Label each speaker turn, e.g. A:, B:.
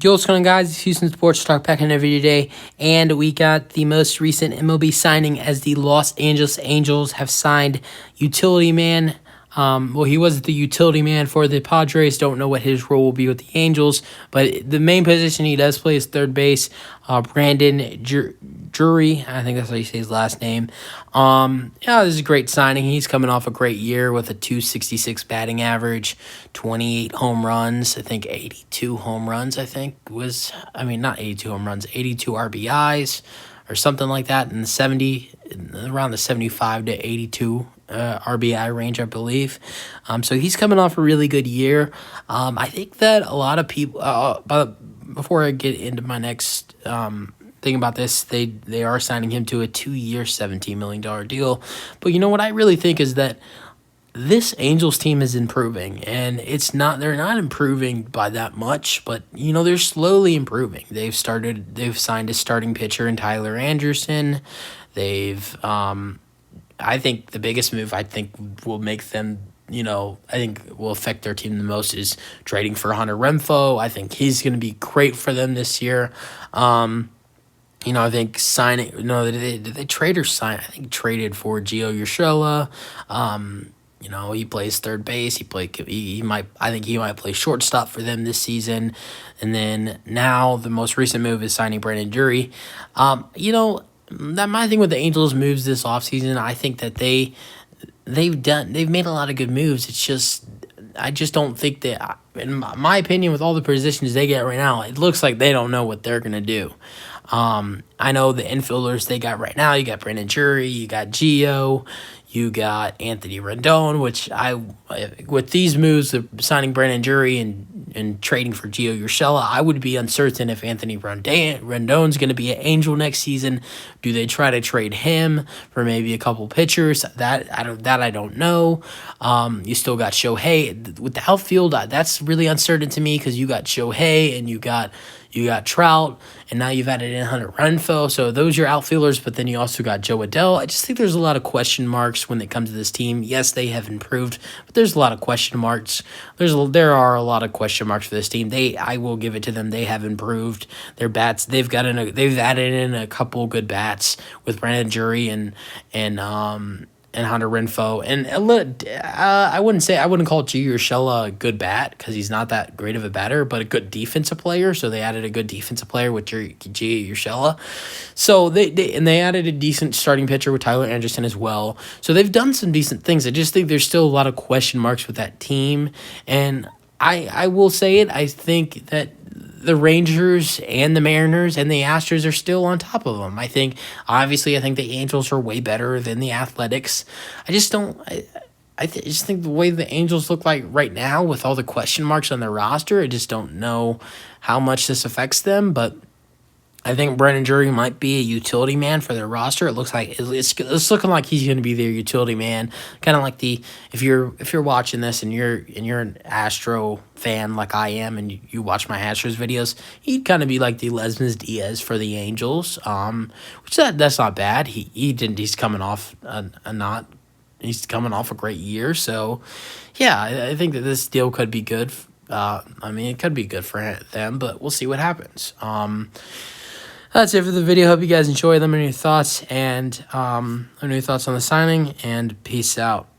A: Yo, what's going on, guys? It's Houston Sports Talk back in every day, and we got the most recent MLB signing as the Los Angeles Angels have signed utility man. He was the utility man for the Padres. Don't know what his role will be with the Angels, but the main position he does play is third base. Brandon Drury, I think that's how you say his last name. This is a great signing. He's coming off a great year with a 266 batting average, 28 home runs. I think 82 home runs. Not 82 home runs, 82 RBIs or something like that, and around the 75 to 82 RBI range, I believe. So he's coming off a really good year. I think that a lot of people, but before I get into my next thing about this, they are signing him to a 2-year, $17 million deal. But you know what I really think is that this Angels team is improving, and they're not improving by that much, but they're slowly improving. They've signed a starting pitcher in Tyler Anderson. I think the biggest move will make them, will affect their team the most is trading for Hunter Renfroe. I think he's going to be great for them this year. I think did they trade or sign? I think traded for Gio Urshela. He plays third base. I think he might play shortstop for them this season. And then now the most recent move is signing Brandon Drury. That my thing with the Angels moves this offseason, I think that they've made a lot of good moves. It's just I just don't think that, in my opinion, with all the positions they get right now, it looks like they don't know what they're gonna do. I know the infielders they got right now. You got Brandon Drury, you got Gio, you got Anthony Rendon, with these moves of signing Brandon Drury and trading for Gio Urshela, I would be uncertain if Anthony Rendon's going to be an Angel next season. Do they try to trade him for maybe a couple pitchers? I don't know. You still got Shohei with the outfield. That's really uncertain to me because you got Shohei and you got Trout, and now you've added in Hunter Renfroe. So those are your outfielders, but then you also got Joe Adell. I just think there's a lot of question marks when it comes to this team. Yes, they have improved, but there's a lot of question marks. There are a lot of question marks for this team. I will give it to them. They have improved their bats. They've added in a couple good bats with Brandon Drury and Hunter Renfroe. And I wouldn't call Gio Urshela a good bat because he's not that great of a batter, but a good defensive player. So they added a good defensive player with Gio Urshela. So they added a decent starting pitcher with Tyler Anderson as well. So they've done some decent things. I just think there's still a lot of question marks with that team. And I will say it. I think that the Rangers and the Mariners and the Astros are still on top of them. I think the Angels are way better than the Athletics. I just think the way the Angels look like right now with all the question marks on their roster, I just don't know how much this affects them, but I think Brandon Drury might be a utility man for their roster. It looks like it's looking like he's going to be their utility man. Kind of like if you're watching this and you're an Astro fan like I am and you watch my Astros videos, he'd kind of be like the Lesmes Diaz for the Angels. Which that's not bad. He's coming off he's coming off a great year. So yeah, I think that this deal could be good. It could be good for them, but we'll see what happens. That's it for the video. Hope you guys enjoy. Let me know your thoughts and on the signing, and peace out.